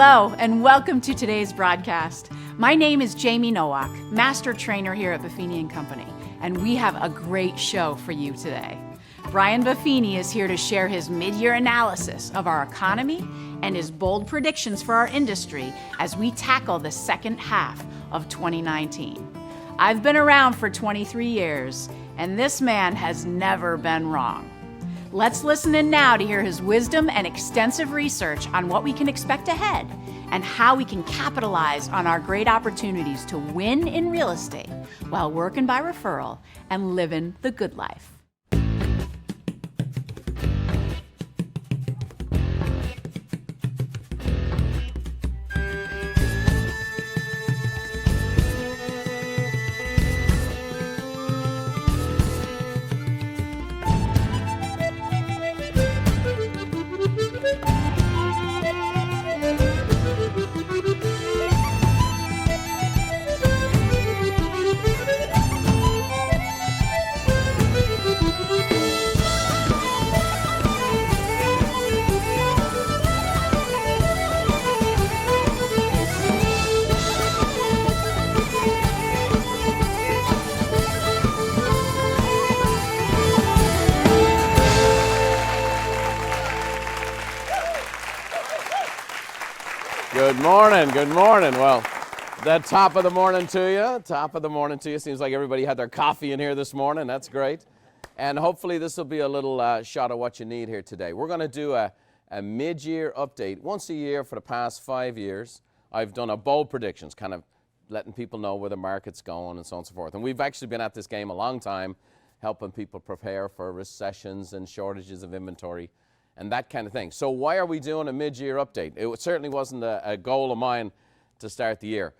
Hello, and welcome to today's broadcast. My name is Jamie Nowak, Master Trainer here at Buffini & Company, and we have a great show for you today. Brian Buffini is here to share his mid-year analysis of our economy and his bold predictions for our industry as we tackle the second half of 2019. I've been around for 23 years, and this man has never been wrong. Let's listen in now to hear his wisdom and extensive research on what we can expect ahead and how we can capitalize on our great opportunities to win in real estate while working by referral and living the good life. Good morning. Well, that top of the morning to you. Seems like everybody had their coffee in here this morning. That's great. And hopefully this will be a little shot of what you need here today. We're going to do a mid-year update. Once a year for the past 5 years, I've done a bold predictions, kind of letting people know where the market's going and so on and so forth. And we've actually been at this game a long time, helping people prepare for recessions and shortages of inventory and that kind of thing. So why are we doing a mid-year update? It certainly wasn't a goal of mine to start the year,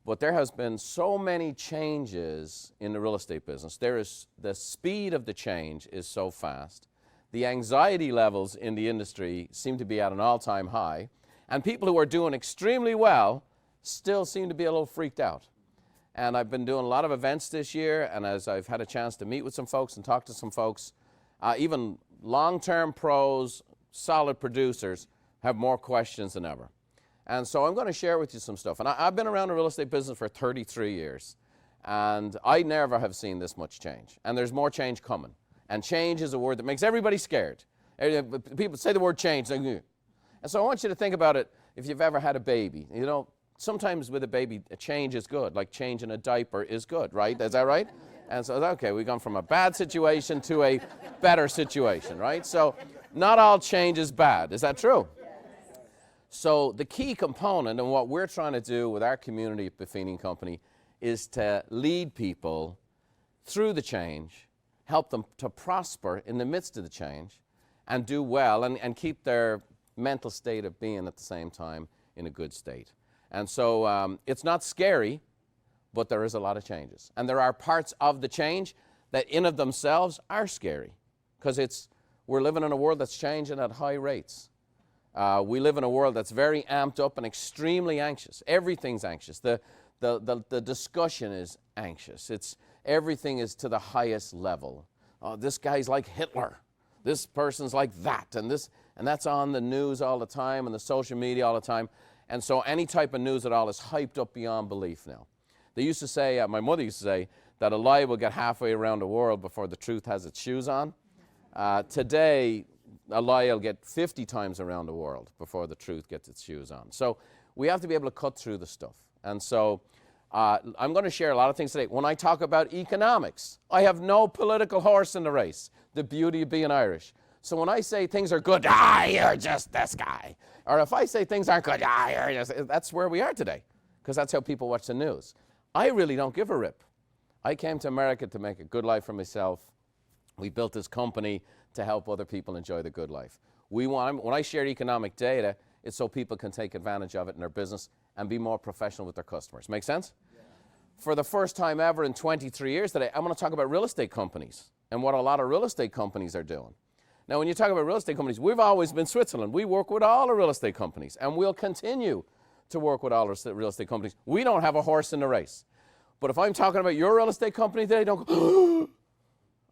but there has been so many changes in the real estate business. The speed of the change is so fast. The anxiety levels in the industry seem to be at an all-time high, and people who are doing extremely well still seem to be a little freaked out. And I've been doing a lot of events this year, and as I've had a chance to meet with some folks and talk to some folks, even long-term pros, solid producers have more questions than ever. And so I'm going to share with you some stuff. And I've been around the real estate business for 33 years, and I never have seen this much change. And there's more change coming. And change is a word that makes everybody scared. People say the word change, like, ugh. And so I want you to think about it if you've ever had a baby. You know, sometimes with a baby, a change is good, like changing a diaper is good, right? Is that right? And so, okay, we've gone from a bad situation to a better situation, right? So not all change is bad. Is that true? So the key component and what we're trying to do with our community at Buffini & Company is to lead people through the change, help them to prosper in the midst of the change, and do well and keep their mental state of being at the same time in a good state. And so it's not scary, but there is a lot of changes. And there are parts of the change that in of themselves are scary because we're living in a world that's changing at high rates. We live in a world that's very amped up and extremely anxious. Everything's anxious. The discussion is anxious. Everything is to the highest level. Oh, this guy's like Hitler. This person's like that. And that's on the news all the time and the social media all the time. And so any type of news at all is hyped up beyond belief now. They used to say, my mother used to say, that a lie will get halfway around the world before the truth has its shoes on. Today, a lie will get 50 times around the world before the truth gets its shoes on. So we have to be able to cut through the stuff. And so I'm going to share a lot of things today. When I talk about economics, I have no political horse in the race, the beauty of being Irish. So when I say things are good, you're just this guy. Or if I say things aren't good, you're just, that's where we are today, because that's how people watch the news. I really don't give a rip. I came to America to make a good life for myself. We built this company to help other people enjoy the good life. When I share economic data, it's so people can take advantage of it in their business and be more professional with their customers. Make sense? Yeah. For the first time ever in 23 years today, I'm going to talk about real estate companies and what a lot of real estate companies are doing. Now, when you talk about real estate companies, we've always been Switzerland. We work with all the real estate companies, and we'll continue to work with all the real estate companies. We don't have a horse in the race. But if I'm talking about your real estate company today, don't go,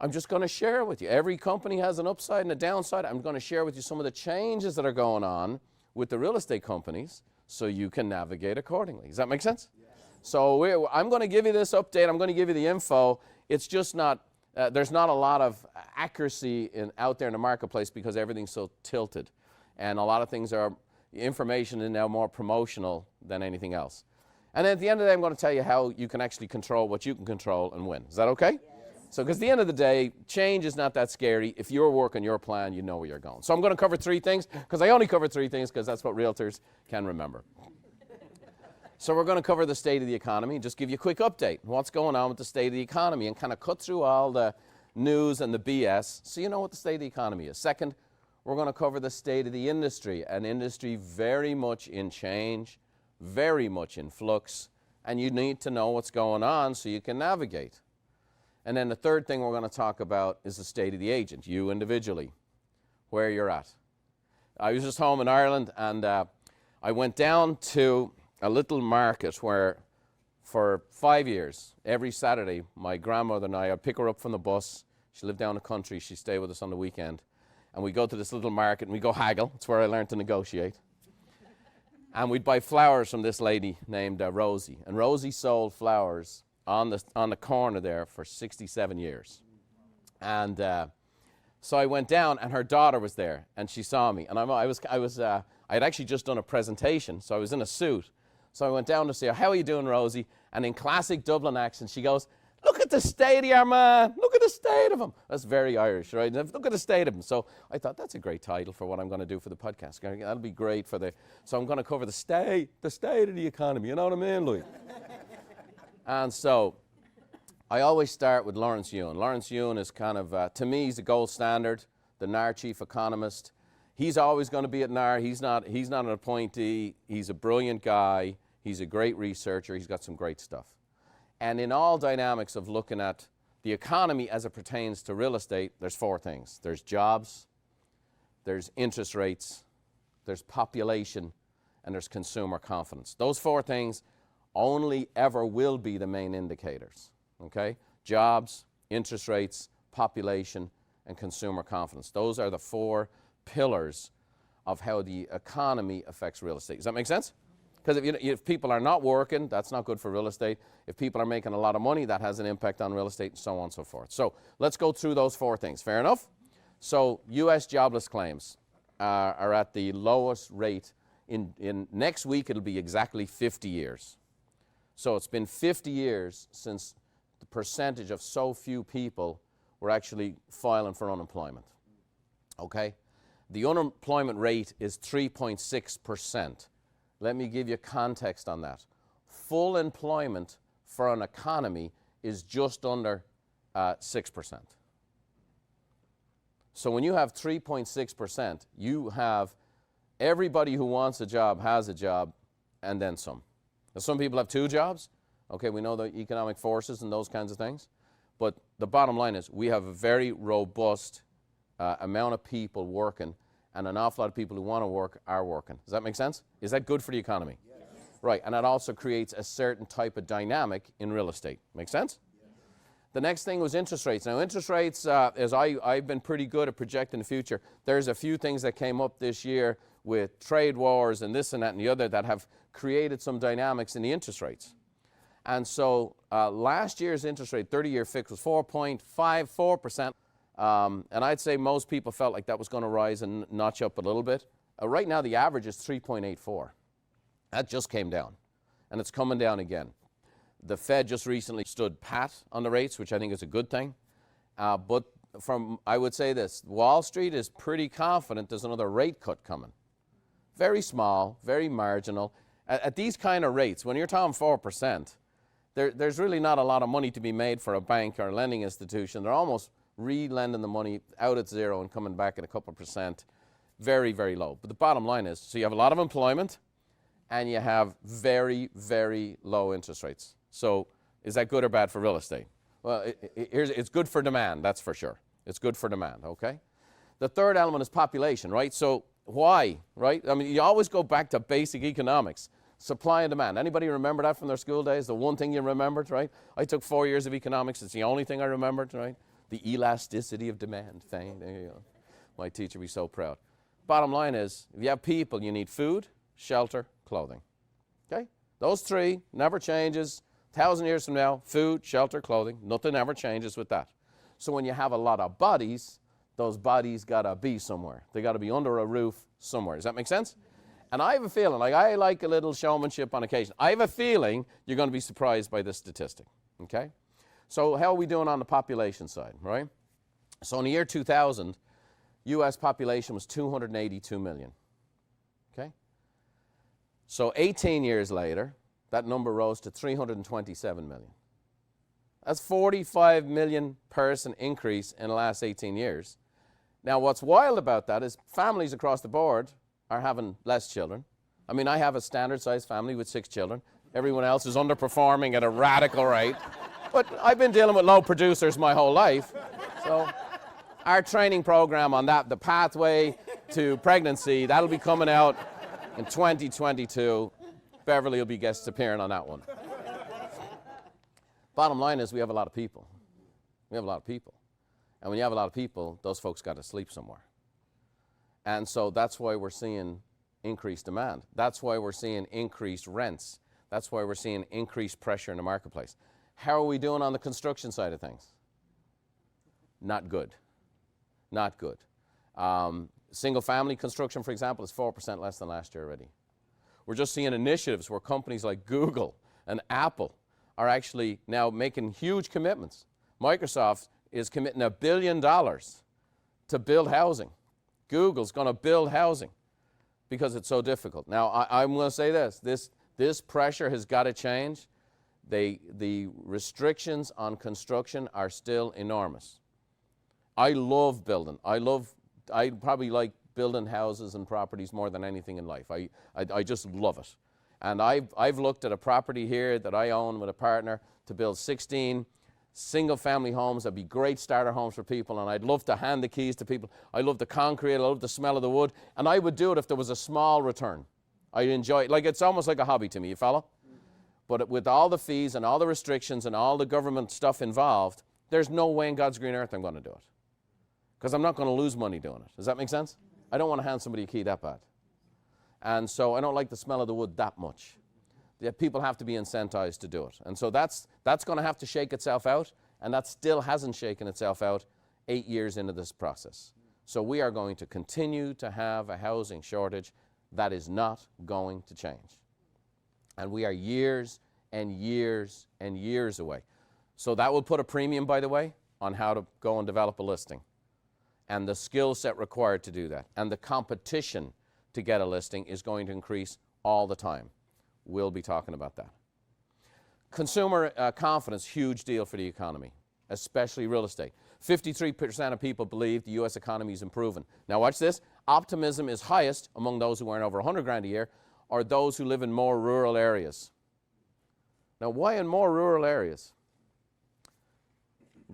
I'm just going to share with you. Every company has an upside and a downside. I'm going to share with you some of the changes that are going on with the real estate companies so you can navigate accordingly. Does that make sense? Yes. So I'm going to give you this update. I'm going to give you the info. It's just not, there's not a lot of accuracy out there in the marketplace because everything's so tilted. And a lot of things are, information is now more promotional than anything else. And then at the end of the day, I'm going to tell you how you can actually control what you can control and win. Is that okay? Yes. So, because at the end of the day, change is not that scary. If you're working your plan, you know where you're going. So I'm going to cover 3 things, because I only cover 3 things, because that's what realtors can remember. So we're going to cover the state of the economy and just give you a quick update. What's going on with the state of the economy and kind of cut through all the news and the BS so you know what the state of the economy is. Second, we're going to cover the state of the industry, an industry very much in change, very much in flux, and you need to know what's going on so you can navigate. And then the third thing we're going to talk about is the state of the agent, you individually, where you're at. I was just home in Ireland, and I went down to a little market where for 5 years, every Saturday, my grandmother and I'd pick her up from the bus. She lived down the country. She'd stay with us on the weekend. And we'd go to this little market, and we'd go haggle. That's where I learned to negotiate. And we'd buy flowers from this lady named Rosie. And Rosie sold flowers on the corner there for 67 years. And so I went down, and her daughter was there, and she saw me. And I had actually just done a presentation, so I was in a suit. So I went down to see her. How are you doing, Rosie? And in classic Dublin accent, she goes, "Look at the state of your man. Look at the state of him." That's very Irish, right? Look at the state of him. So I thought, that's a great title for what I'm going to do for the podcast. That'll be great for so I'm going to cover the state of the economy. You know what I mean, Louis? And so I always start with Lawrence Yun. Lawrence Yun is kind of, to me, he's the gold standard, the NAR chief economist. He's always going to be at NAR. He's not an appointee. He's a brilliant guy. He's a great researcher. He's got some great stuff. And in all dynamics of looking at the economy as it pertains to real estate, there's 4 things. There's jobs, there's interest rates, there's population, and there's consumer confidence. Those 4 things only ever will be the main indicators, okay? Jobs, interest rates, population, and consumer confidence. Those are the 4 pillars of how the economy affects real estate. Does that make sense? Because if people are not working, that's not good for real estate. If people are making a lot of money, that has an impact on real estate, and so on and so forth. So let's go through those 4 things. Fair enough? So U.S. jobless claims are at the lowest rate. In next week, it'll be exactly 50 years. So it's been 50 years since the percentage of so few people were actually filing for unemployment. Okay? The unemployment rate is 3.6%. Let me give you context on that. Full employment for an economy is just under 6%. So when you have 3.6%, you have everybody who wants a job has a job, and then some. Now, some people have 2 jobs. Okay, we know the economic forces and those kinds of things. But the bottom line is we have a very robust amount of people working, and an awful lot of people who want to work are working. Does that make sense? Is that good for the economy? Yes. Right, and that also creates a certain type of dynamic in real estate. Make sense? Yes. The next thing was interest rates. Now, interest rates, as I've been pretty good at projecting the future, there's a few things that came up this year with trade wars and this and that and the other that have created some dynamics in the interest rates. And so last year's interest rate, 30-year fix, was 4.54%. And I'd say most people felt like that was going to rise and notch up a little bit. Right now, the average is 3.84. That just came down, and it's coming down again. The Fed just recently stood pat on the rates, which I think is a good thing. But I would say this, Wall Street is pretty confident there's another rate cut coming. Very small, very marginal. At these kind of rates, when you're talking 4%, there's really not a lot of money to be made for a bank or a lending institution. They're almost re-lending the money out at 0 and coming back at a couple percent. Very, very low. But the bottom line is, so you have a lot of employment and you have very, very low interest rates. So is that good or bad for real estate? Well, it's good for demand, that's for sure. It's good for demand, okay? The third element is population, right? So why, right? I mean, you always go back to basic economics. Supply and demand. Anybody remember that from their school days? The one thing you remembered, right? I took 4 years of economics. It's the only thing I remembered, right? The elasticity of demand. There you go. My teacher would be so proud. Bottom line is, if you have people, you need food, shelter, clothing. Okay? Those three never changes. 1,000 years from now, food, shelter, clothing, nothing ever changes with that. So when you have a lot of bodies, those bodies got to be somewhere. They got to be under a roof somewhere. Does that make sense? And I have a feeling, like I like a little showmanship on occasion. I have a feeling you're going to be surprised by this statistic, okay? So how are we doing on the population side, right? So in the year 2000, U.S. population was 282 million, okay? So 18 years later, that number rose to 327 million. That's 45 million person increase in the last 18 years. Now, what's wild about that is families across the board are having less children. I mean, I have a standard-sized family with 6 children. Everyone else is underperforming at a radical rate. But I've been dealing with low producers my whole life. So our training program on that, the pathway to pregnancy, that'll be coming out in 2022. Beverly will be guest appearing on that one. Bottom line is we have a lot of people. We have a lot of people. And when you have a lot of people, those folks got to sleep somewhere. And so that's why we're seeing increased demand. That's why we're seeing increased rents. That's why we're seeing increased pressure in the marketplace. How are we doing on the construction side of things? Not good. Not good. Single-family construction, for example, is 4% less than last year already. We're just seeing initiatives where companies like Google and Apple are actually now making huge commitments. Microsoft is committing $1 billion to build housing. Google's going to build housing because it's so difficult. Now, I'm going to say this pressure has got to change. The restrictions on construction are still enormous. I love building. I probably like building houses and properties more than anything in life. I just love it. And I've looked at a property here that I own with a partner to build 16 single-family homes that'd be great starter homes for people, and I'd love to hand the keys to people. I love the concrete, I love the smell of the wood, and I would do it if there was a small return. I'd enjoy it. Like, it's almost like a hobby to me, you follow? But with all the fees and all the restrictions and all the government stuff involved, there's no way in God's green earth I'm going to do it. Because I'm not going to lose money doing it. Does that make sense? I don't want to hand somebody a key that bad. And so I don't like the smell of the wood that much. People have to be incentivized to do it. And so that's going to have to shake itself out, and that still hasn't shaken itself out 8 years into this process. So we are going to continue to have a housing shortage that is not going to change. And we are years and years and years away. So that will put a premium, by the way, on how to go and develop a listing, and the skill set required to do that. And the competition to get a listing is going to increase all the time. We'll be talking about that. Consumer confidence, huge deal for the economy, especially real estate. 53% of people believe the U.S. economy is improving. Now watch this. Optimism is highest among those who earn over 100 grand a year, or those who live in more rural areas. Now, why in more rural areas?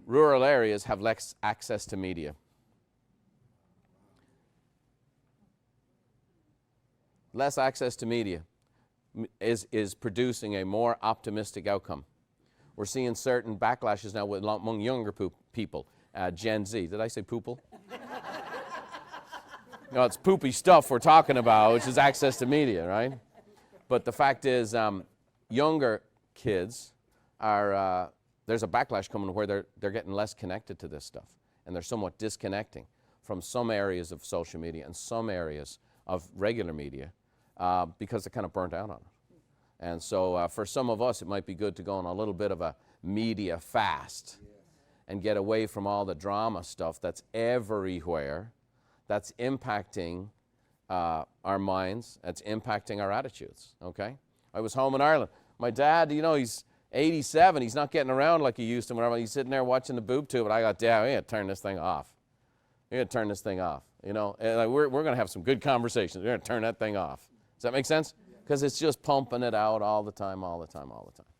Rural areas have less access to media. Less access to media is producing a more optimistic outcome. We're seeing certain backlashes now among younger people, Gen Z. Did I say poople? No, it's poopy stuff we're talking about, which is access to media, right? But the fact is, younger kids are, there's a backlash coming where they're getting less connected to this stuff, and they're somewhat disconnecting from some areas of social media and some areas of regular media because they're kind of burnt out on it. And so for some of us, it might be good to go on a little bit of a media fast and get away from all the drama stuff that's everywhere, that's impacting our minds, that's impacting our attitudes, okay? I was home in Ireland. My dad, you know, he's 87. He's not getting around like he used to. Whenever he's sitting there watching the boob tube, and I got, Dad, we got to turn this thing off. We got to turn this thing off, you know? And we're going to have some good conversations. We're going to turn that thing off. Does that make sense? Because it's just pumping it out all the time, all the time, all the time.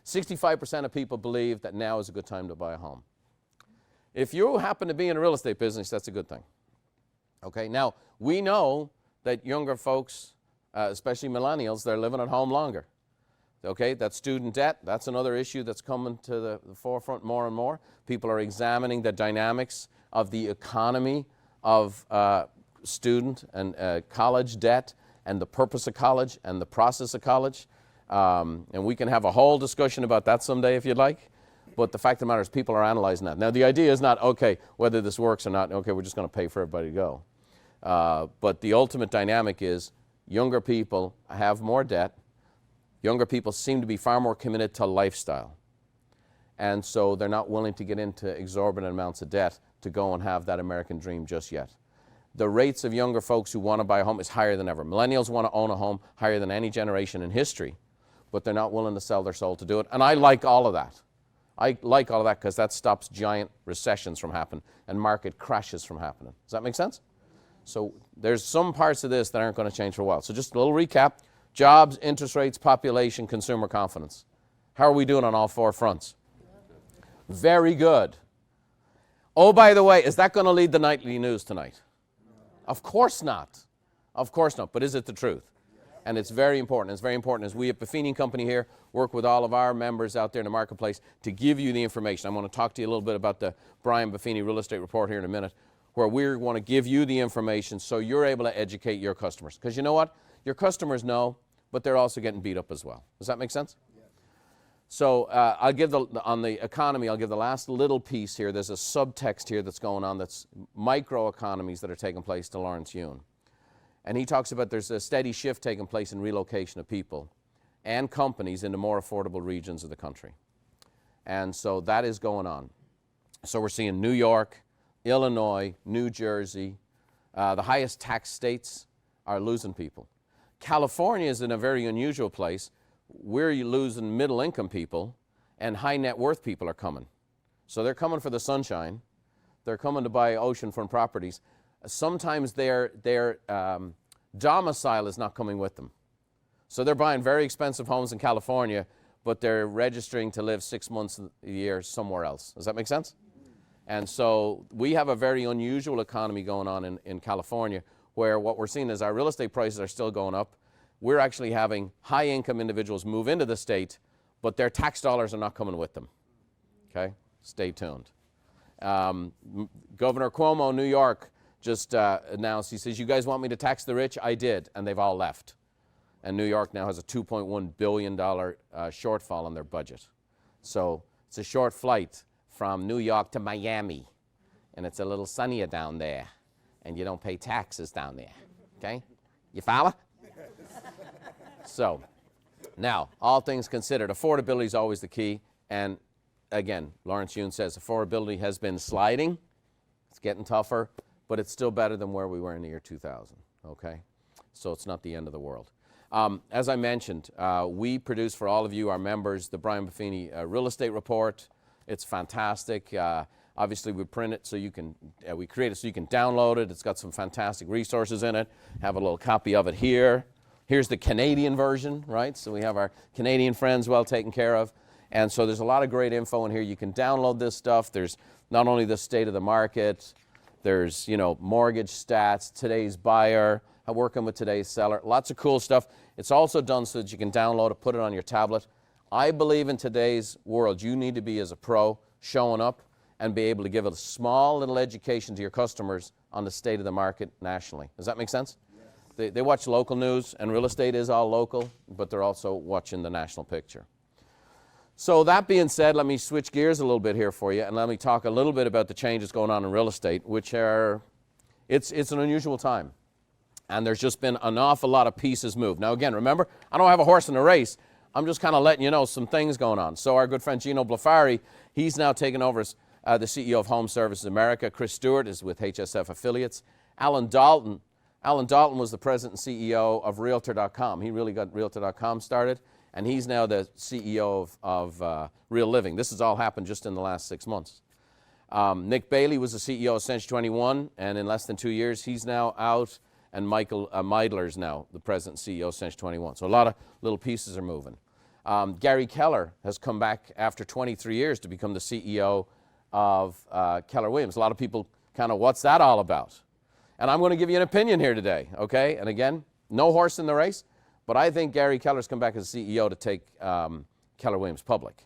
65% of people believe that now is a good time to buy a home. If you happen to be in a real estate business, that's a good thing. Okay, now we know that younger folks, especially millennials, they're living at home longer. Okay, that student debt, that's another issue that's coming to the forefront more and more. People are examining the dynamics of the economy of student and college debt and the purpose of college and the process of college. And we can have a whole discussion about that someday if you'd like. But the fact of the matter is people are analyzing that. Now, the idea is not, okay, whether this works or not, okay, we're just going to pay for everybody to go. But the ultimate dynamic is younger people have more debt. Younger people seem to be far more committed to lifestyle. And so they're not willing to get into exorbitant amounts of debt to go and have that American dream just yet. The rates of younger folks who want to buy a home is higher than ever. Millennials want to own a home higher than any generation in history, but they're not willing to sell their soul to do it. And I like all of that. I like all of that because that stops giant recessions from happening and market crashes from happening. Does that make sense? So there's some parts of this that aren't going to change for a while. So just a little recap. Jobs, interest rates, population, consumer confidence. How are we doing on all four fronts? Very good. Oh, by the way, is that going to lead the nightly news tonight? Of course not. Of course not. But is it the truth? And it's very important. It's very important as we at Buffini Company here work with all of our members out there in the marketplace to give you the information. I'm going to talk to you a little bit about the Brian Buffini Real Estate Report here in a minute, where we want to give you the information so you're able to educate your customers. Because you know what? Your customers know, but they're also getting beat up as well. Does that make sense? Yeah. So I'll give on the economy, I'll give the last little piece here. There's a subtext here that's going on that's microeconomies that are taking place to Lawrence Yun. And he talks about there's a steady shift taking place in relocation of people and companies into more affordable regions of the country. And so that is going on. So we're seeing New York, Illinois, New Jersey, the highest tax states are losing people. California is in a very unusual place. We're losing middle income people and high net worth people are coming. So they're coming for the sunshine. They're coming to buy oceanfront properties. Sometimes their domicile is not coming with them. So they're buying very expensive homes in California, but they're registering to live 6 months a year somewhere else. Does that make sense? And so we have a very unusual economy going on in California, where what we're seeing is our real estate prices are still going up. We're actually having high-income individuals move into the state, but their tax dollars are not coming with them. Okay? Stay tuned. Governor Cuomo, New York, just announced, he says, you guys want me to tax the rich? I did, and they've all left. And New York now has a $2.1 billion shortfall on their budget. So it's a short flight from New York to Miami, and it's a little sunnier down there, and you don't pay taxes down there, okay? You follow? So now, all things considered, affordability is always the key, and again, Lawrence Yun says affordability has been sliding. It's getting tougher, but it's still better than where we were in the year 2000, okay? So it's not the end of the world. As I mentioned, we produce for all of you, our members, the Brian Buffini Real Estate Report. It's fantastic. Obviously, we print it so you can, we create it so you can download it. It's got some fantastic resources in it. Have a little copy of it here. Here's the Canadian version, right? So we have our Canadian friends well taken care of. And so there's a lot of great info in here. You can download this stuff. There's not only the state of the market, there's, mortgage stats, today's buyer, working with today's seller, lots of cool stuff. It's also done so that you can download it, put it on your tablet. I believe in today's world, you need to be, as a pro, showing up and be able to give a small little education to your customers on the state of the market nationally. Does that make sense? Yes. They watch local news, and real estate is all local, but they're also watching the national picture. So that being said, let me switch gears a little bit here for you, and let me talk a little bit about the changes going on in real estate, which are, it's an unusual time. And there's just been an awful lot of pieces moved. Now again, remember, I don't have a horse in the race. I'm just kind of letting you know some things going on. So our good friend Gino Blafari, he's now taken over as the CEO of Home Services America. Chris Stewart is with HSF Affiliates. Alan Dalton was the president and CEO of Realtor.com. He really got Realtor.com started, and he's now the CEO of Real Living. This has all happened just in the last 6 months. Nick Bailey was the CEO of Century 21, and in less than 2 years, he's now out. And Michael Meidler's now the president and CEO of Century 21. So a lot of little pieces are moving. Gary Keller has come back after 23 years to become the CEO of Keller Williams. A lot of people kind of, what's that all about? And I'm going to give you an opinion here today, okay? And again, no horse in the race, but I think Gary Keller's come back as CEO to take Keller Williams public.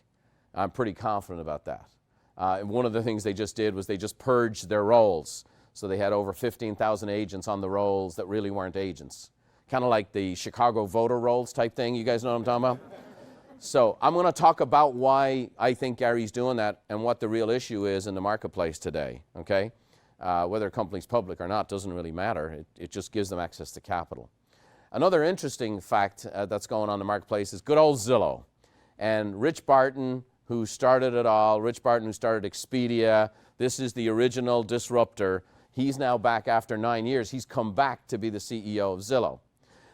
I'm pretty confident about that. One of the things they just did was they just purged their roles. So they had over 15,000 agents on the rolls that really weren't agents. kind of like the Chicago voter rolls type thing. You guys know what I'm talking about? So I'm going to talk about why I think Gary's doing that and what the real issue is in the marketplace today, okay? Whether a company's public or not doesn't really matter. It just gives them access to capital. Another interesting fact that's going on in the marketplace is good old Zillow. And Rich Barton, who started it all, Rich Barton who started Expedia, this is the original disruptor. He's now back after 9 years. He's come back to be the CEO of Zillow.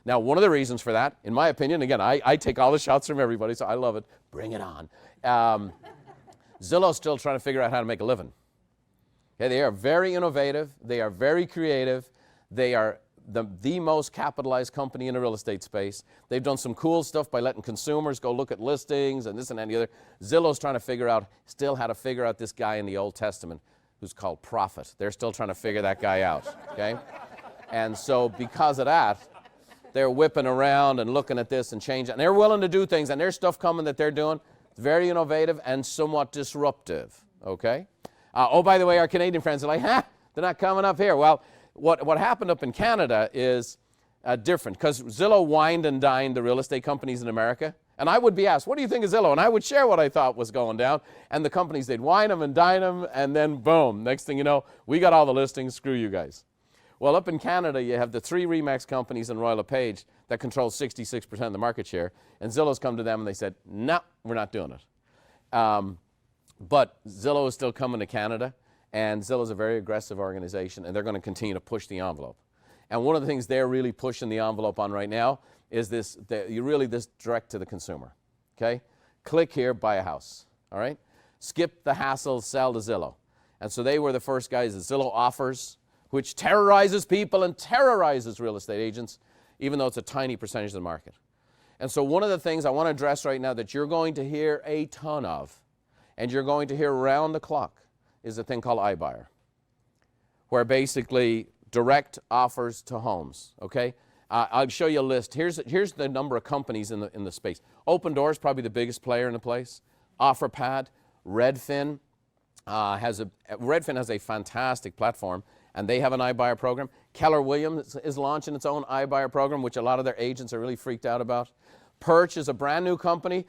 Now, one of the reasons for that, in my opinion, again, I take all the shots from everybody, so I love it. Bring it on. Zillow's still trying to figure out how to make a living. Okay, they are very innovative. They are very creative. They are the most capitalized company in the real estate space. They've done some cool stuff by letting consumers go look at listings and this and that and the other. Zillow's trying to figure out, still how to figure out this guy in the Old Testament who's called prophet. They're still trying to figure that guy out, okay? And so because of that, they're whipping around and looking at this and changing. And they're willing to do things, and there's stuff coming that they're doing. It's very innovative and somewhat disruptive, okay? Oh, by the way, our Canadian friends are like, they're not coming up here. Well, what happened up in Canada is different, because Zillow wined and dined the real estate companies in America. And I would be asked, what do you think of Zillow? And I would share what I thought was going down. And the companies, they'd wine them and dine them, and then boom, next thing you know, we got all the listings, screw you guys. Well, up in Canada, you have the 3 RE/MAX companies and Royal LePage that control 66% of the market share. And Zillow's come to them and they said, no, we're not doing it. But Zillow is still coming to Canada, and Zillow's a very aggressive organization, and they're going to continue to push the envelope. And one of the things they're really pushing the envelope on right now is this direct to the consumer, okay? Click here, buy a house, all right? Skip the hassle, sell to Zillow. And so they were the first guys at Zillow Offers, which terrorizes people and terrorizes real estate agents, even though it's a tiny percentage of the market. And so one of the things I want to address right now that you're going to hear a ton of, and you're going to hear around the clock, is a thing called iBuyer, where basically direct offers to homes, okay? I'll show you a list. Here's the number of companies in the space. Open Door is probably the biggest player in the place. OfferPad, Redfin has a fantastic platform, and they have an iBuyer program. Keller Williams is launching its own iBuyer program, which a lot of their agents are really freaked out about. Perch is a brand new company.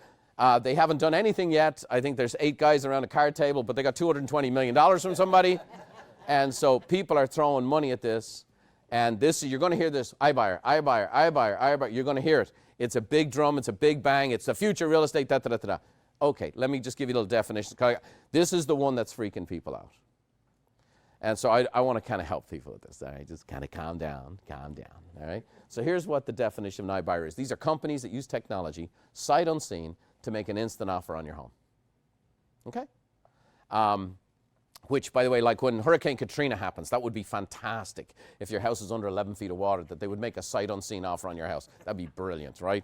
They haven't done anything yet. I think there's 8 guys around a card table, but they got $220 million from somebody. And so people are throwing money at this. And you're going to hear this, iBuyer, iBuyer, iBuyer, iBuyer. You're going to hear it. It's a big drum. It's a big bang. It's the future real estate, da-da-da-da-da. Okay, let me just give you a little definition. This is the one that's freaking people out. And so I want to kind of help people with this. All right, just kind of calm down, all right? So here's what the definition of an iBuyer is. These are companies that use technology, sight unseen, to make an instant offer on your home, okay? Which, by the way, like when Hurricane Katrina happens, that would be fantastic if your house is under 11 feet of water, that they would make a sight unseen offer on your house. That'd be brilliant, right?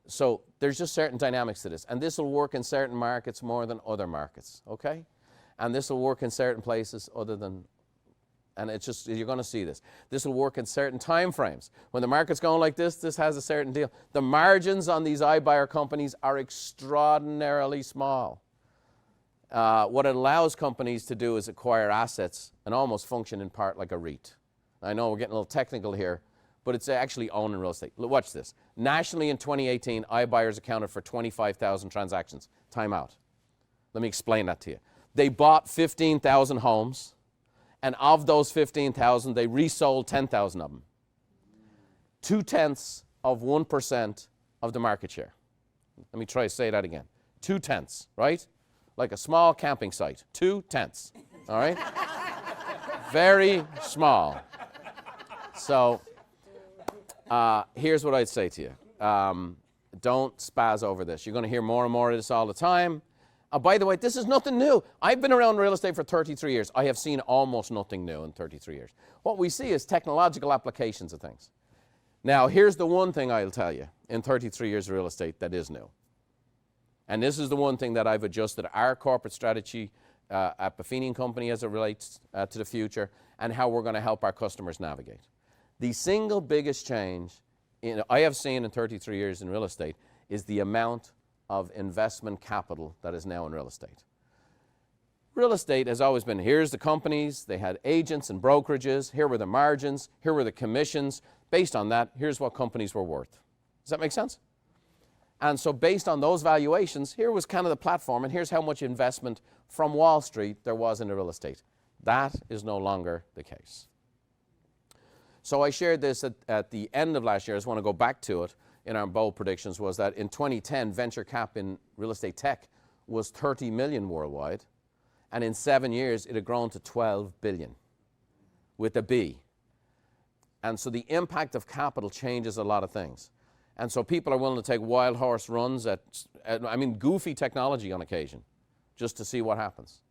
So there's just certain dynamics to this. And this will work in certain markets more than other markets, okay? And this will work in certain places other than, and it's just, you're going to see this. This will work in certain time frames. When the market's going like this has a certain deal. The margins on these iBuyer companies are extraordinarily small. What it allows companies to do is acquire assets and almost function in part like a REIT. I know we're getting a little technical here, but it's actually owning real estate. Watch this. Nationally in 2018, iBuyers accounted for 25,000 transactions. Time out. Let me explain that to you. They bought 15,000 homes, and of those 15,000, they resold 10,000 of them. 0.2% of the market share. Let me try to say that again. 0.2, right? Like a small camping site. 0.2, all right? Very small. So here's what I'd say to you. Don't spaz over this. You're going to hear more and more of this all the time. By the way, this is nothing new. I've been around real estate for 33 years. I have seen almost nothing new in 33 years. What we see is technological applications of things. Now, here's the one thing I'll tell you in 33 years of real estate that is new. And this is the one thing that I've adjusted our corporate strategy at Buffini & Company as it relates to the future and how we're going to help our customers navigate. The single biggest change I have seen in 33 years in real estate is the amount of investment capital that is now in real estate. Real estate has always been, here's the companies, they had agents and brokerages, here were the margins, here were the commissions. Based on that, here's what companies were worth. Does that make sense? And so based on those valuations, here was kind of the platform, and here's how much investment from Wall Street there was into real estate. That is no longer the case. So I shared this at the end of last year. I just want to go back to it in our bold predictions, was that in 2010, venture cap in real estate tech was 30 million worldwide. And in 7 years, it had grown to 12 billion with a B. And so the impact of capital changes a lot of things. And so people are willing to take wild horse runs at goofy technology on occasion, just to see what happens.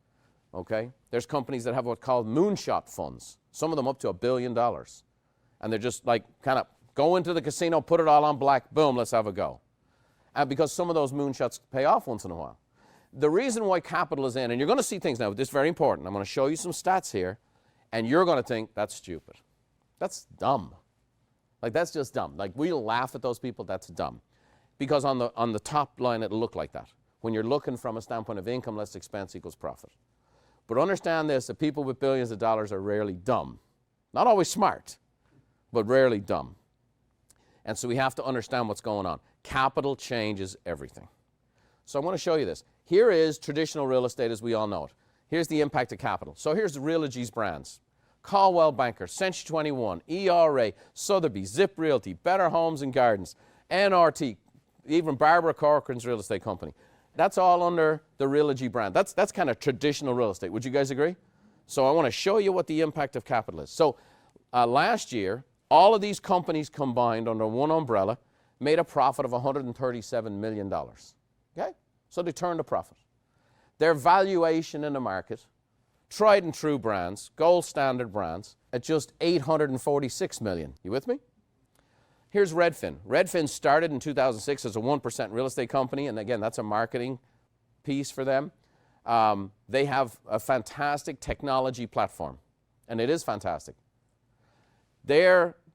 Okay? There's companies that have what's called moonshot funds, some of them up to $1 billion. And they're just like kind of go into the casino, put it all on black, boom, let's have a go. And because some of those moonshots pay off once in a while. The reason why capital is in, and you're going to see things now, this is very important. I'm going to show you some stats here, and you're going to think, that's stupid. That's dumb. Like, that's just dumb. Like, we'll laugh at those people, that's dumb. Because on the top line, it'll look like that. When you're looking from a standpoint of income less expense equals profit. But understand this, that people with billions of dollars are rarely dumb. Not always smart, but rarely dumb. And so we have to understand what's going on. Capital changes everything. So I want to show you this. Here is traditional real estate as we all know it. Here's the impact of capital. So here's the Realogy's brands. Caldwell Banker, Century 21, ERA, Sotheby's, Zip Realty, Better Homes and Gardens, NRT, even Barbara Corcoran's real estate company. That's all under the Realogy brand. That's kind of traditional real estate. Would you guys agree? So I want to show you what the impact of capital is. So last year, all of these companies combined under one umbrella made a profit of $137 million. Okay? So they turned a profit. Their valuation in the market, tried and true brands, gold standard brands, at just $846 million. You with me? Here's Redfin. Redfin started in 2006 as a 1% real estate company, and again, that's a marketing piece for them. They have a fantastic technology platform, and it is fantastic.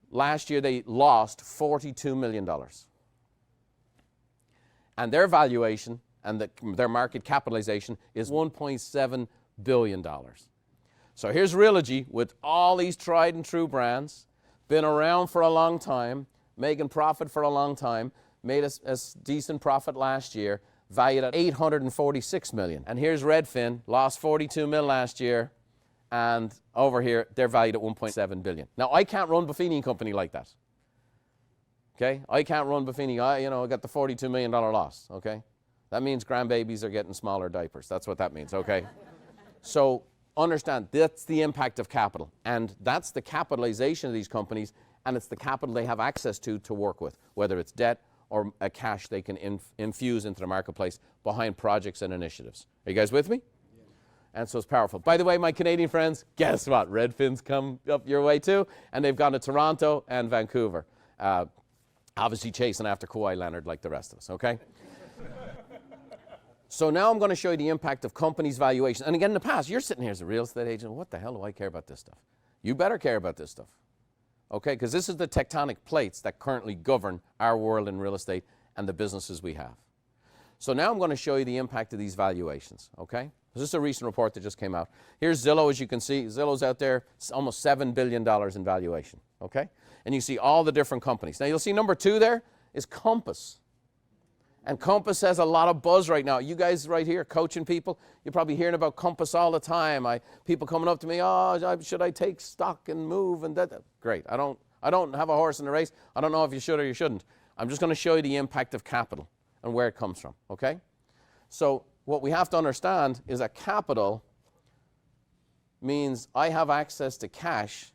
Last year, they lost $42 million. And their valuation and their market capitalization is $1.7 billion. So here's Realogy with all these tried and true brands, been around for a long time, making profit for a long time, made a decent profit last year, valued at $846 million. And here's Redfin, lost $42 million last year, and over here, they're valued at $1.7 billion. Now, I can't run Buffini Company like that. Okay? I can't run Buffini. I got the $42 million loss, okay? That means grandbabies are getting smaller diapers. That's what that means, okay? So understand, that's the impact of capital. And that's the capitalization of these companies, and it's the capital they have access to work with, whether it's debt or a cash they can infuse into the marketplace behind projects and initiatives. Are you guys with me? Yeah. And so it's powerful. By the way, my Canadian friends, guess what? Redfin's come up your way too, and they've gone to Toronto and Vancouver. Obviously chasing after Kawhi Leonard like the rest of us, okay? So now I'm going to show you the impact of companies' valuation. And again, in the past, you're sitting here as a real estate agent. What the hell do I care about this stuff? You better care about this stuff, okay? Because this is the tectonic plates that currently govern our world in real estate and the businesses we have. So now I'm going to show you the impact of these valuations, okay? This is a recent report that just came out. Here's Zillow, as you can see. Zillow's out there, almost $7 billion in valuation, okay? And you see all the different companies. Now you'll see number 2 there is Compass. And Compass has a lot of buzz right now. You guys right here coaching people, you're probably hearing about Compass all the time. People coming up to me, should I take stock and move and that? Great. I don't have a horse in the race. I don't know if you should or you shouldn't. I'm just going to show you the impact of capital and where it comes from, okay? So what we have to understand is that capital means I have access to cash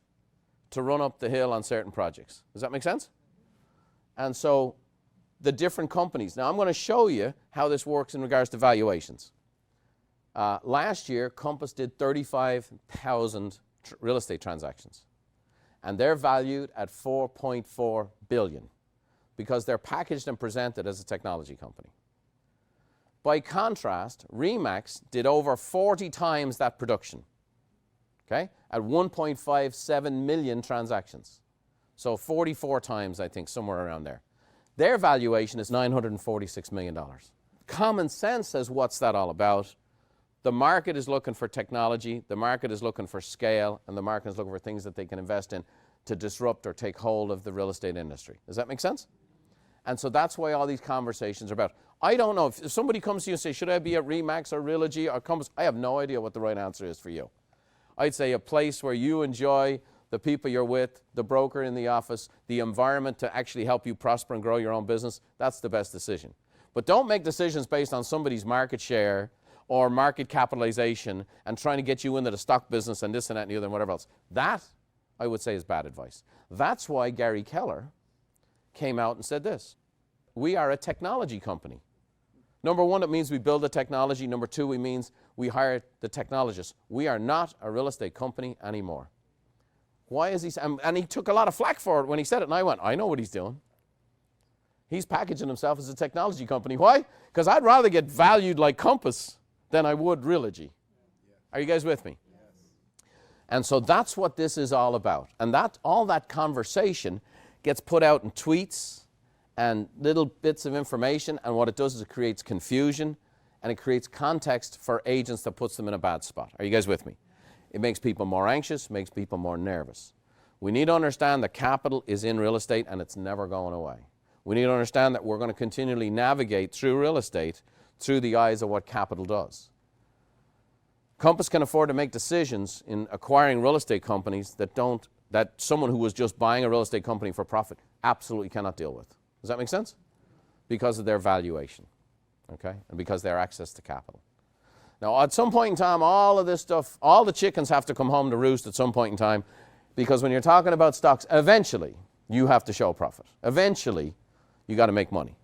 to run up the hill on certain projects. Does that make sense? And so the different companies. Now I'm going to show you how this works in regards to valuations. Last year, Compass did 35,000 real estate transactions. And they're valued at $4.4 billion because they're packaged and presented as a technology company. By contrast, RE/MAX did over 40 times that production, okay, at 1.57 million transactions. So 44 times, I think, somewhere around there. Their valuation is $946 million. Common sense says, what's that all about? The market is looking for technology, the market is looking for scale, and the market is looking for things that they can invest in to disrupt or take hold of the real estate industry. Does that make sense? And so that's why all these conversations are about. I don't know, if somebody comes to you and says, should I be at Remax or Realogy or Compass? I have no idea what the right answer is for you. I'd say a place where you enjoy the people you're with, the broker in the office, the environment to actually help you prosper and grow your own business, that's the best decision. But don't make decisions based on somebody's market share or market capitalization and trying to get you into the stock business and this and that and the other and whatever else. That, I would say, is bad advice. That's why Gary Keller came out and said this. We are a technology company. Number one, it means we build the technology. Number two, it means we hire the technologists. We are not a real estate company anymore. Why is he, and he took a lot of flack for it when he said it, and I went, I know what he's doing. He's packaging himself as a technology company. Why? Because I'd rather get valued like Compass than I would Realogy. Are you guys with me? And so that's what this is all about. And that all that conversation gets put out in tweets and little bits of information, and what it does is it creates confusion and it creates context for agents that puts them in a bad spot. Are you guys with me? It makes people more anxious, makes people more nervous. We need to understand that capital is in real estate and it's never going away. We need to understand that we're going to continually navigate through real estate through the eyes of what capital does. Compass can afford to make decisions in acquiring real estate companies that someone who was just buying a real estate company for profit absolutely cannot deal with. Does that make sense? Because of their valuation, okay, and because their access to capital. Now, at some point in time, all of this stuff, all the chickens have to come home to roost at some point in time, because when you're talking about stocks, eventually you have to show profit. Eventually, you got to make money.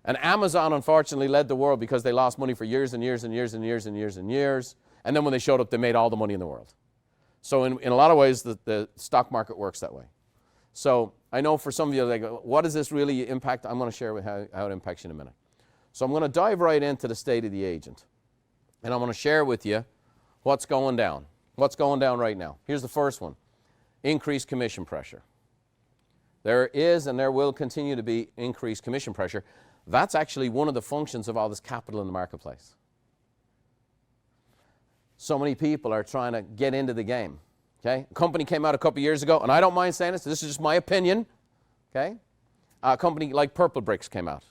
And Amazon, unfortunately, led the world because they lost money for years and years and years and years and years and years, and then when they showed up, they made all the money in the world. So in a lot of ways, the stock market works that way. So I know for some of you, they go, what does this really impact? I'm going to share with how it impacts you in a minute. So I'm going to dive right into the state of the agent. And I'm going to share with you what's going down. What's going down right now. Here's the first one. Increased commission pressure. There is and there will continue to be increased commission pressure. That's actually one of the functions of all this capital in the marketplace. So many people are trying to get into the game. Okay? A company came out a couple years ago, and I don't mind saying this is just my opinion. Okay? A company like Purple Bricks came out.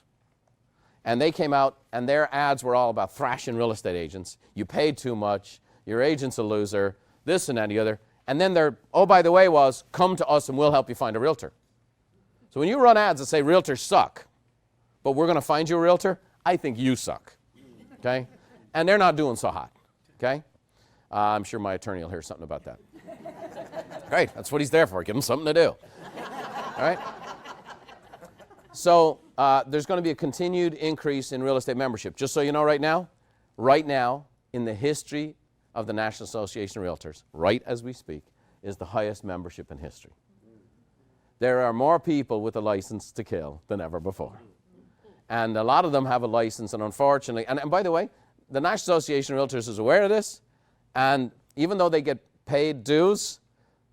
And they came out, and their ads were all about thrashing real estate agents. You paid too much. Your agent's a loser. This and that and the other. And then their, oh, by the way, was, come to us and we'll help you find a realtor. So when you run ads that say realtors suck, but we're going to find you a realtor, I think you suck. Okay? And they're not doing so hot. Okay? I'm sure my attorney will hear something about that. Great. That's what he's there for. Give him something to do. All right? So there's going to be a continued increase in real estate membership. Just so you know right now, in the history of the National Association of Realtors, right as we speak, is the highest membership in history. There are more people with a license to kill than ever before. And a lot of them have a license, and unfortunately, and by the way, the National Association of Realtors is aware of this, and even though they get paid dues,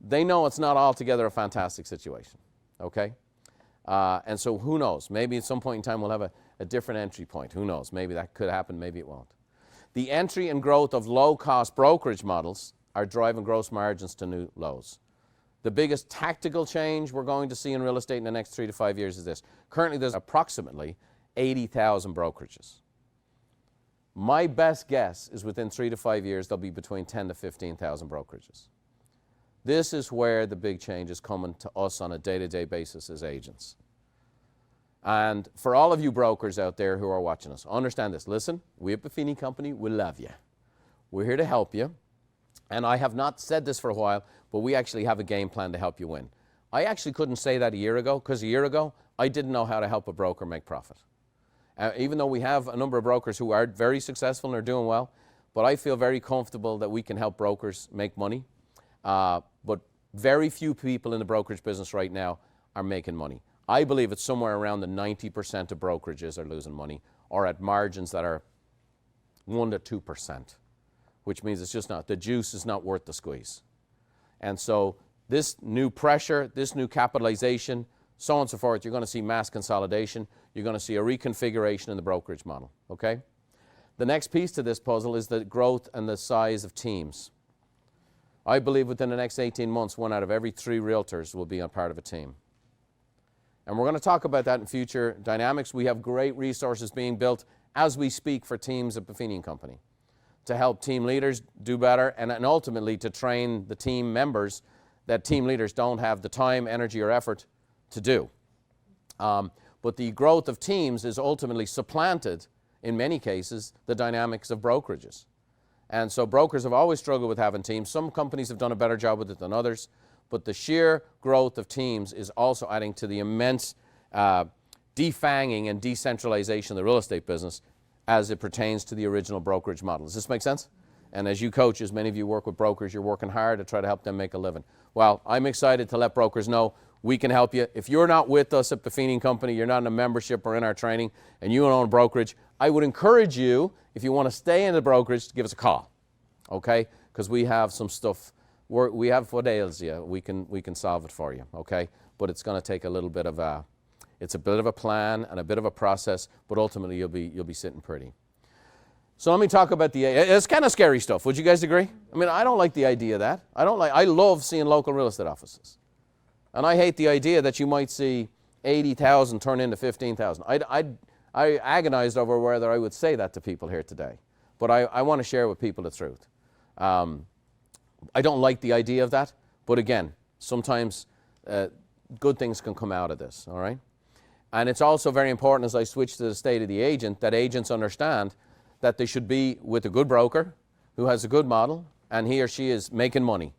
they know it's not altogether a fantastic situation, okay? And so who knows? Maybe at some point in time we'll have a different entry point. Who knows? Maybe that could happen, maybe it won't. The entry and growth of low-cost brokerage models are driving gross margins to new lows. The biggest tactical change we're going to see in real estate in the next 3 to 5 years is this. Currently, there's approximately 80,000 brokerages. My best guess is within 3 to 5 years, there'll be between 10 to 15,000 brokerages. This is where the big change is coming to us on a day-to-day basis as agents. And for all of you brokers out there who are watching us, understand this. Listen, we at Buffini Company, we love you. We're here to help you. And I have not said this for a while, but we actually have a game plan to help you win. I actually couldn't say that a year ago, because a year ago, I didn't know how to help a broker make profit. Even though we have a number of brokers who are very successful and are doing well, but I feel very comfortable that we can help brokers make money. But very few people in the brokerage business right now are making money. I believe it's somewhere around the 90% of brokerages are losing money, or at margins that are 1 to 2%, which means it's just not, the juice is not worth the squeeze. And so this new pressure, this new capitalization, so on and so forth, you're going to see mass consolidation. You're going to see a reconfiguration in the brokerage model, okay? The next piece to this puzzle is the growth and the size of teams. I believe within the next 18 months, 1 out of every 3 realtors will be a part of a team. And we're going to talk about that in future dynamics. We have great resources being built as we speak for teams at Buffini & Company to help team leaders do better and ultimately to train the team members that team leaders don't have the time, energy, or effort to do. But the growth of teams is ultimately supplanted, in many cases, the dynamics of brokerages. And so brokers have always struggled with having teams. Some companies have done a better job with it than others. But the sheer growth of teams is also adding to the immense defanging and decentralization of the real estate business as it pertains to the original brokerage model. Does this make sense? And as you coaches, many of you work with brokers, you're working hard to try to help them make a living. Well, I'm excited to let brokers know we can help you. If you're not with us at Buffini & Company, you're not in a membership or in our training, and you own a brokerage, I would encourage you, if you want to stay in the brokerage, to give us a call, okay? Because we have some stuff. We have what ails you. We can solve it for you, okay? But it's going to take a little bit of a, it's a bit of a plan and a bit of a process, but ultimately you'll be sitting pretty. So let me talk about it's kind of scary stuff. Would you guys agree? I mean, I don't like the idea of that. I love seeing local real estate offices. And I hate the idea that you might see 80,000 turn into 15,000. I agonized over whether I would say that to people here today. But I want to share with people the truth. I don't like the idea of that, but again, sometimes good things can come out of this, all right? And it's also very important as I switch to the state of the agent that agents understand that they should be with a good broker who has a good model and he or she is making money.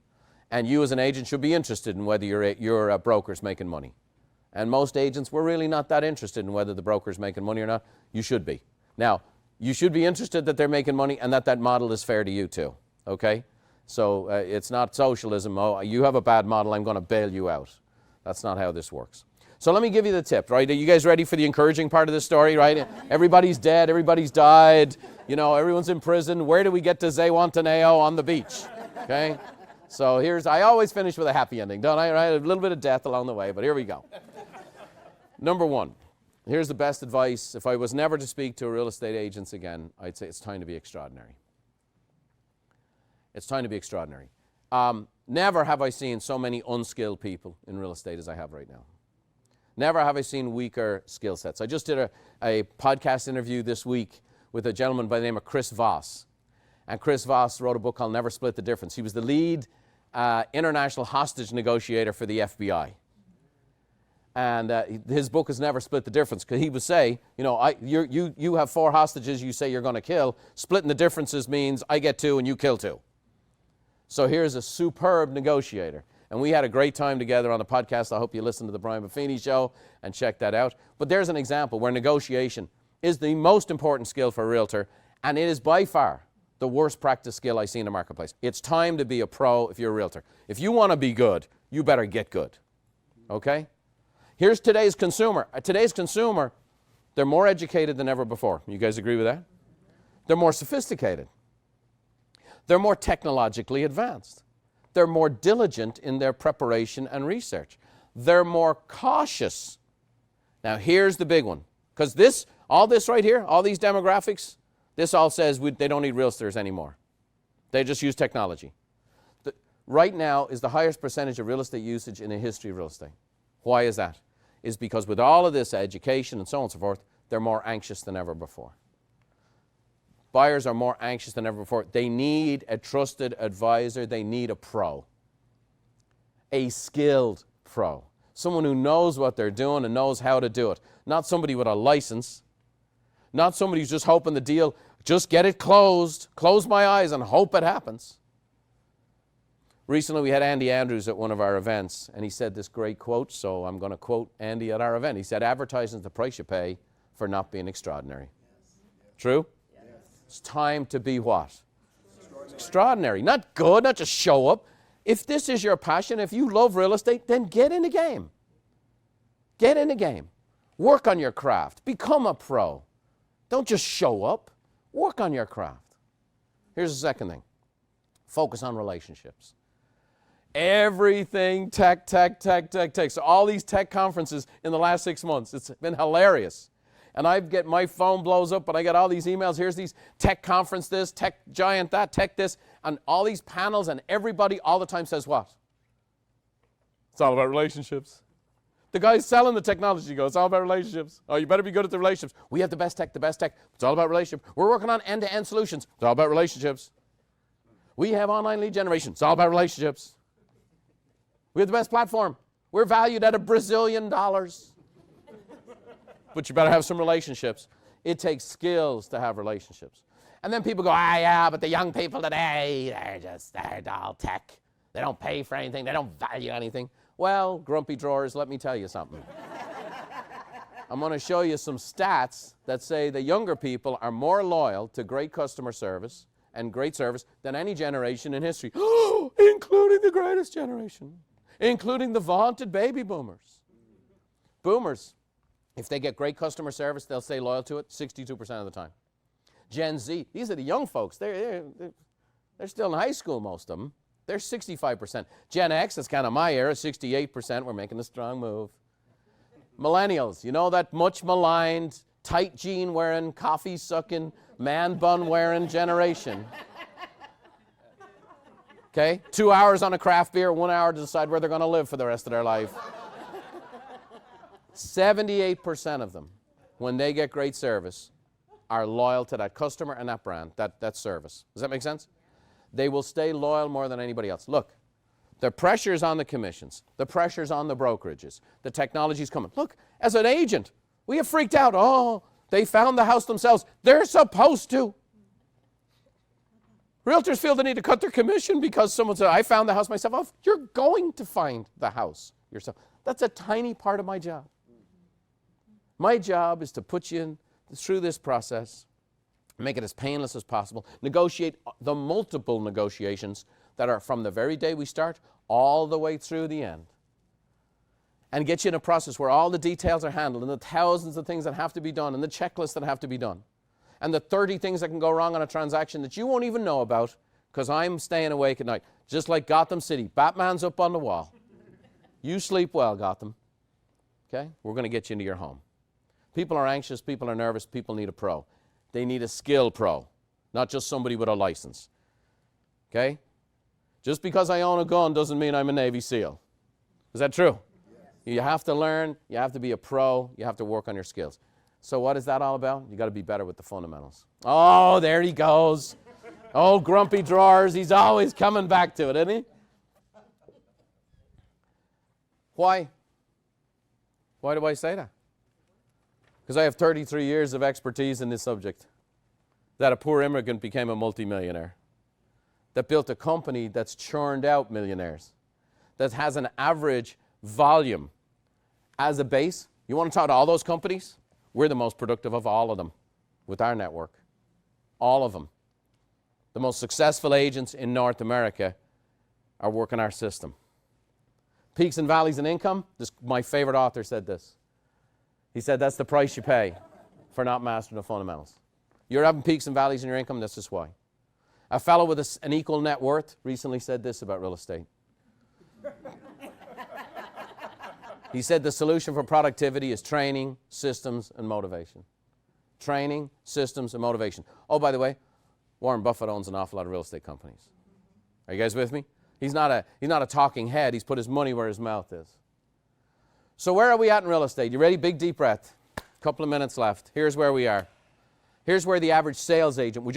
And you as an agent should be interested in whether your broker's making money. And most agents, we're really not that interested in whether the broker's making money or not. You should be. Now, you should be interested that they're making money and that model is fair to you too, okay? So it's not socialism. Oh, you have a bad model, I'm going to bail you out. That's not how this works. So let me give you the tip, right? Are you guys ready for the encouraging part of the story, right? Everybody's dead, everybody's died, you know, everyone's in prison. Where do we get to Zewantaneo? On the beach, okay? So I always finish with a happy ending, don't I? Right? A little bit of death along the way, but here we go. Number 1, here's the best advice. If I was never to speak to real estate agents again, I'd say it's time to be extraordinary. It's time to be extraordinary. Never have I seen so many unskilled people in real estate as I have right now. Never have I seen weaker skill sets. I just did a podcast interview this week with a gentleman by the name of Chris Voss. And Chris Voss wrote a book called Never Split the Difference. He was the lead international hostage negotiator for the FBI. And his book is Never Split the Difference, because he would say, you know, you have 4 hostages you say you're going to kill. Splitting the differences means I get 2 and you kill 2. So here's a superb negotiator. And we had a great time together on the podcast. I hope you listen to the Brian Buffini show and check that out. But there's an example where negotiation is the most important skill for a realtor, and it is by far the worst practice skill I see in the marketplace. It's time to be a pro if you're a realtor. If you want to be good, you better get good, okay? Here's today's consumer. Today's consumer, they're more educated than ever before. You guys agree with that? They're more sophisticated. They're more technologically advanced. They're more diligent in their preparation and research. They're more cautious. Now here's the big one, because all this right here, all these demographics, this all says they don't need realtors anymore. They just use technology. Right now is the highest percentage of real estate usage in the history of real estate. Why is that? Is because with all of this education and so on and so forth, they're more anxious than ever before. Buyers are more anxious than ever before. They need a trusted advisor. They need a pro, a skilled pro, someone who knows what they're doing and knows how to do it. Not somebody with a license, not somebody who's just hoping the deal, just get it closed, close my eyes and hope it happens. Recently we had Andy Andrews at one of our events, and he said this great quote, so I'm going to quote Andy at our event. He said, advertising is the price you pay for not being extraordinary. Yes. True? Yes. It's time to be what? Extraordinary. Not good, not just show up. If this is your passion, if you love real estate, then get in the game. Get in the game. Work on your craft. Become a pro. Don't just show up. Work on your craft. Here's the second thing. Focus on relationships. Everything tech. So all these tech conferences in the last 6 months, it's been hilarious. And my phone blows up, and I get all these emails. Here's these tech conference this, tech giant that, tech this, and all these panels, and everybody all the time says what? It's all about relationships. The guy selling the technology goes, it's all about relationships. Oh, you better be good at the relationships. We have the best tech, the best tech. It's all about relationships. We're working on end-to-end solutions. It's all about relationships. We have online lead generation. It's all about relationships. We have the best platform. We're valued at $1 Brazilian. But you better have some relationships. It takes skills to have relationships. And then people go, yeah, but the young people today, they're all tech. They don't pay for anything. They don't value anything. Well, grumpy drawers, let me tell you something. I'm going to show you some stats that say the younger people are more loyal to great customer service and great service than any generation in history, including the greatest generation, including the vaunted baby boomers. Boomers, if they get great customer service, they'll stay loyal to it 62% of the time. Gen Z, these are the young folks. They're still in high school, most of them. They're 65%. Gen X, that's kind of my era, 68%. We're making a strong move. Millennials, you know that much maligned, tight jean wearing, coffee sucking, man bun wearing generation. Okay? 2 hours on a craft beer, 1 hour to decide where they're going to live for the rest of their life. 78% of them, when they get great service, are loyal to that customer and that brand, that service. Does that make sense? They will stay loyal more than anybody else. Look, the pressure's on the commissions. The pressure's on the brokerages. The technology's coming. Look, as an agent, we have freaked out. Oh, they found the house themselves. They're supposed to. Realtors feel the need to cut their commission because someone said, I found the house myself. Oh, you're going to find the house yourself. That's a tiny part of my job. My job is to put you through this process, make it as painless as possible, negotiate the multiple negotiations that are from the very day we start all the way through the end, and get you in a process where all the details are handled and the thousands of things that have to be done and the checklists that have to be done and the 30 things that can go wrong on a transaction that you won't even know about because I'm staying awake at night. Just like Gotham City. Batman's up on the wall. You sleep well, Gotham. Okay? We're going to get you into your home. People are anxious, people are nervous, people need a pro. They need a skill pro, not just somebody with a license. Okay? Just because I own a gun doesn't mean I'm a Navy SEAL. Is that true? Yes. You have to learn, you have to be a pro, you have to work on your skills. So what is that all about? You got to be better with the fundamentals. Oh, there he goes. Oh, grumpy drawers, he's always coming back to it, isn't he? Why? Why do I say that? Because I have 33 years of expertise in this subject. That a poor immigrant became a multimillionaire. That built a company that's churned out millionaires. That has an average volume as a base. You want to talk to all those companies? We're the most productive of all of them with our network. All of them. The most successful agents in North America are working our system. Peaks and valleys in income. My favorite author said this. He said that's the price you pay for not mastering the fundamentals. You're having peaks and valleys in your income, that's just why. A fellow with an equal net worth recently said this about real estate. He said the solution for productivity is training, systems, and motivation. Training, systems, and motivation. Oh, by the way, Warren Buffett owns an awful lot of real estate companies. Are you guys with me? He's not a talking head. He's put his money where his mouth is. So where are we at in real estate? You ready? Big deep breath. Couple of minutes left. Here's where we are. Here's where the average sales agent, we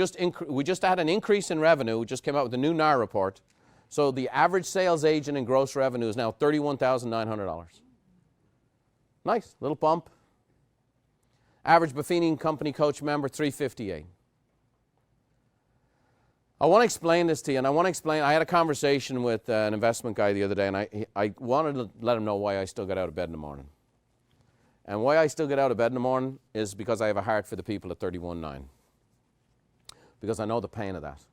just had an increase in revenue. We just came out with a new NAR report. So the average sales agent in gross revenue is now $31,900. Nice, little bump. Average Buffini company coach member, $358. I want to explain this to you, and I had a conversation with an investment guy the other day, and I wanted to let him know why I still get out of bed in the morning. And why I still get out of bed in the morning is because I have a heart for the people at 31.9. Because I know the pain of that.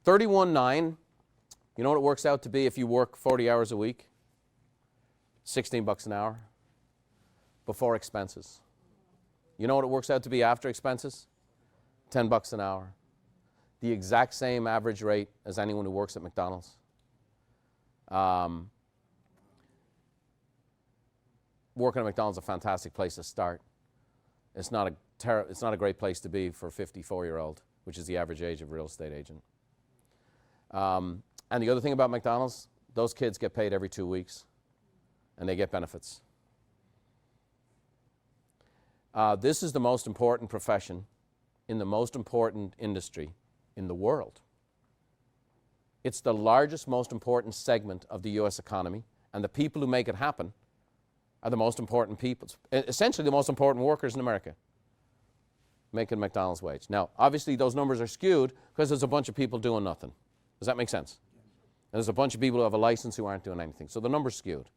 31.9, you know what it works out to be if you work 40 hours a week? $16 an hour before expenses. You know what it works out to be after expenses? $10 an hour. The exact same average rate as anyone who works at McDonald's. Working at McDonald's is a fantastic place to start. it's not a great place to be for a 54-year-old, which is the average age of a real estate agent. And the other thing about McDonald's, those kids get paid every 2 weeks, and they get benefits. This is the most important profession in the most important industry in the world. It's the largest, most important segment of the U.S. economy, and the people who make it happen are the most important people, essentially the most important workers in America, making McDonald's wage. Now, obviously, those numbers are skewed because there's a bunch of people doing nothing. Does that make sense? And there's a bunch of people who have a license who aren't doing anything. So the number's skewed.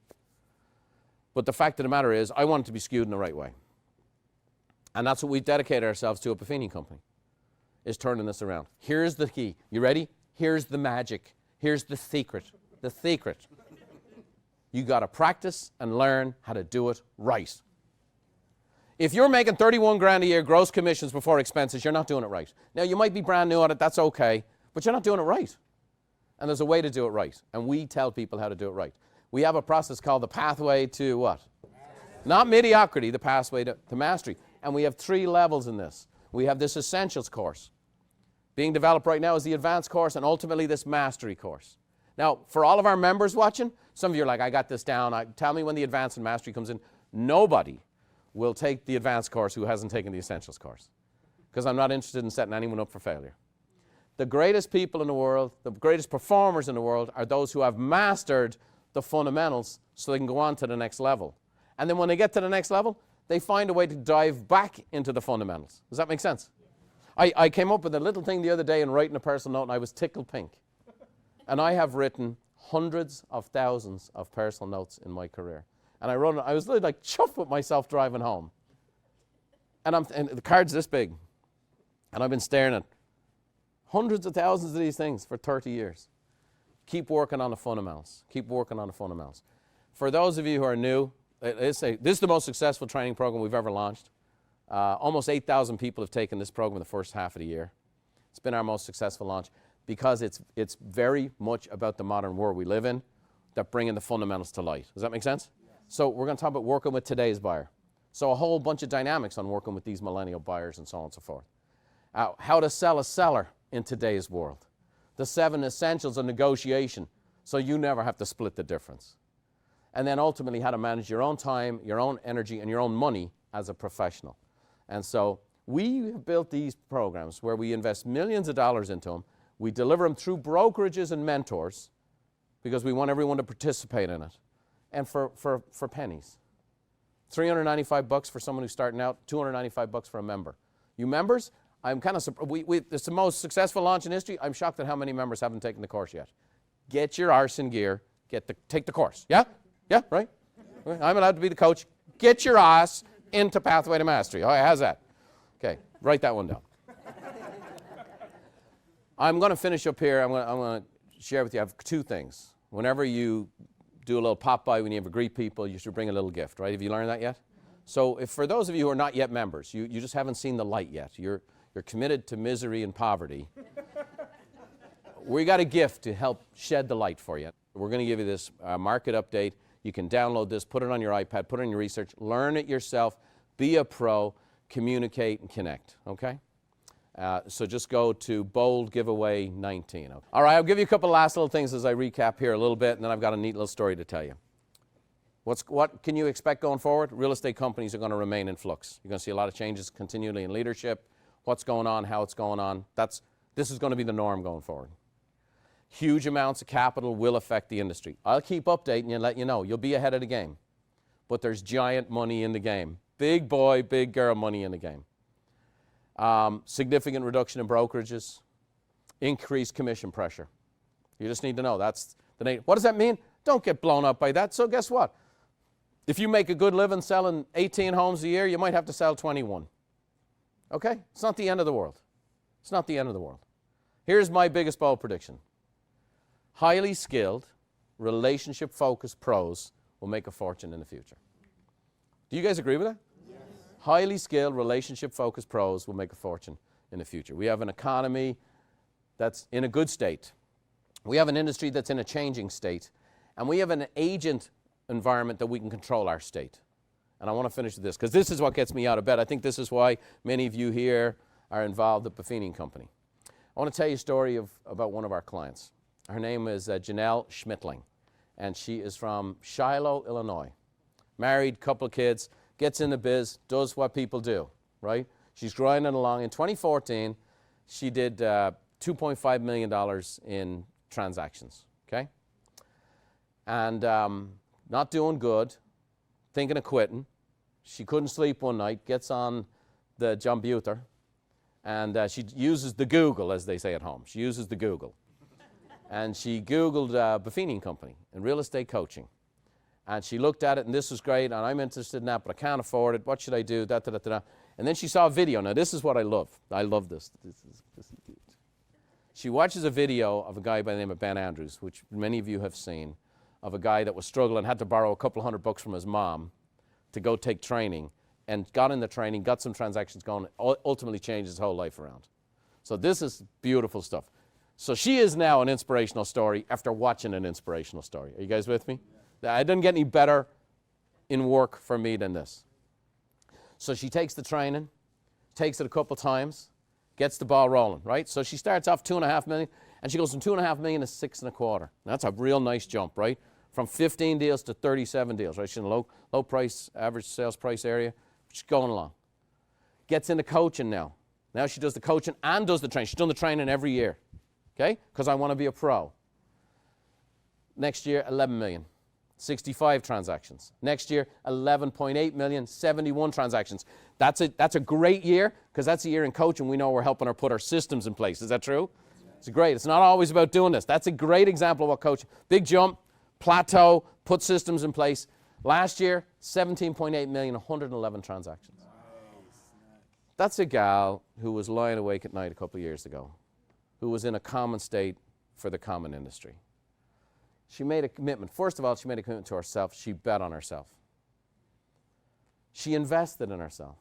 But the fact of the matter is, I want it to be skewed in the right way. And that's what we dedicated ourselves to at Buffini Company, is turning this around. Here's the key. You ready? Here's the magic. Here's the secret. The secret. You got to practice and learn how to do it right. If you're making 31 grand a year gross commissions before expenses, you're not doing it right. Now, you might be brand new at it, that's okay, but you're not doing it right. And there's a way to do it right, and we tell people how to do it right. We have a process called the pathway to what? Not mediocrity, the pathway to mastery. And we have 3 levels in this. We have this essentials course. Being developed right now is the advanced course, and ultimately this mastery course. Now, for all of our members watching, some of you are like, I got this down. Tell me when the advanced and mastery comes in. Nobody will take the advanced course who hasn't taken the essentials course, because I'm not interested in setting anyone up for failure. The greatest people in the world, the greatest performers in the world are those who have mastered the fundamentals so they can go on to the next level. And then when they get to the next level, they find a way to dive back into the fundamentals. Does that make sense? I came up with a little thing the other day in writing a personal note, and I was tickled pink. And I have written hundreds of thousands of personal notes in my career. And I was really like chuffed with myself driving home. And the card's this big. And I've been staring at hundreds of thousands of these things for 30 years. Keep working on the fundamentals. Keep working on the fundamentals. For those of you who are new, this is the most successful training program we've ever launched. Almost 8,000 people have taken this program in the first half of the year. It's been our most successful launch because it's very much about the modern world we live in, that bringing the fundamentals to light. Does that make sense? Yeah. So we're going to talk about working with today's buyer. So a whole bunch of dynamics on working with these millennial buyers and so on and so forth. How to sell a seller in today's world. The 7 essentials of negotiation, so you never have to split the difference. And then ultimately how to manage your own time, your own energy, and your own money as a professional. And so we have built these programs where we invest millions of dollars into them. We deliver them through brokerages and mentors because we want everyone to participate in it. And for pennies. $395 for someone who's starting out, $295 for a member. You members, I'm kind of surprised. It's the most successful launch in history. I'm shocked at how many members haven't taken the course yet. Get your arse in gear. Take the course. Yeah? Yeah, right? I'm allowed to be the coach. Get your ass into Pathway to Mastery. All right, how's that? Okay, write that one down. I'm going to finish up here. I'm going to share with you. I have 2 things. Whenever you do a little pop-by, when you ever greet people, you should bring a little gift, right? Have you learned that yet? So for those of you who are not yet members, you just haven't seen the light yet. You're committed to misery and poverty. We got a gift to help shed the light for you. We're going to give you this market update. You can download this, put it on your iPad, put it on your research, learn it yourself, be a pro, communicate and connect, okay? So just go to Bold Giveaway 19. All right, I'll give you a couple last little things as I recap here a little bit, and then I've got a neat little story to tell you. What can you expect going forward? Real estate companies are going to remain in flux. You're going to see a lot of changes continually in leadership, what's going on, how it's going on. This is going to be the norm going forward. Huge amounts of capital will affect the industry. I'll keep updating you and let you know. You'll be ahead of the game. But there's giant money in the game. Big boy, big girl money in the game. Significant reduction in brokerages. Increased commission pressure. You just need to know. That's the name. What does that mean? Don't get blown up by that. So guess what? If you make a good living selling 18 homes a year, you might have to sell 21. Okay? It's not the end of the world. It's not the end of the world. Here's my biggest bold prediction. Highly skilled, relationship-focused pros will make a fortune in the future. Do you guys agree with that? Yes. Highly skilled, relationship-focused pros will make a fortune in the future. We have an economy that's in a good state. We have an industry that's in a changing state. And we have an agent environment that we can control our state. And I want to finish with this, because this is what gets me out of bed. I think this is why many of you here are involved at Buffini and Company. I want to tell you a story about one of our clients. Her name is Janelle Schmittling, and she is from Shiloh, Illinois. Married, couple of kids, gets in the biz, does what people do, right? She's grinding along. In 2014, she did $2.5 million in transactions, okay? And not doing good, thinking of quitting. She couldn't sleep one night, gets on the computer, and she uses the Google, as they say at home. She uses the Google. And she Googled Buffini and Company and real estate coaching. And she looked at it, and this was great, and I'm interested in that, but I can't afford it. What should I do? Da, da, da, da. And then she saw a video. Now, this is what I love. I love this. This is good. She watches a video of a guy by the name of Ben Andrews, which many of you have seen, of a guy that was struggling, had to borrow a couple $100 from his mom to go take training, and got in the training, got some transactions going, ultimately changed his whole life around. So this is beautiful stuff. So she is now an inspirational story after watching an inspirational story. Are you guys with me? Yeah. It didn't get any better in work for me than this. So she takes the training, takes it a couple times, gets the ball rolling, right? So she starts off $2.5 million, and she goes from $2.5 million to $6.25. That's a real nice jump, right? From 15 deals to 37 deals, right? She's in a low price, average sales price area. She's going along. Gets into coaching now. Now she does the coaching and does the training. She's done the training every year, okay? Because I want to be a pro. Next year, 11 million, 65 transactions. Next year, 11.8 million, 71 transactions. That's a great year, because that's a year in coaching. We know we're helping her put our systems in place. Is that true? It's great. It's not always about doing this. That's a great example of what coaching. Big jump, plateau, put systems in place. Last year, 17.8 million, 111 transactions. Nice. That's a gal who was lying awake at night a couple of years ago, who was in a common state for the common industry. She made a commitment. First of all, she made a commitment to herself. She bet on herself. She invested in herself.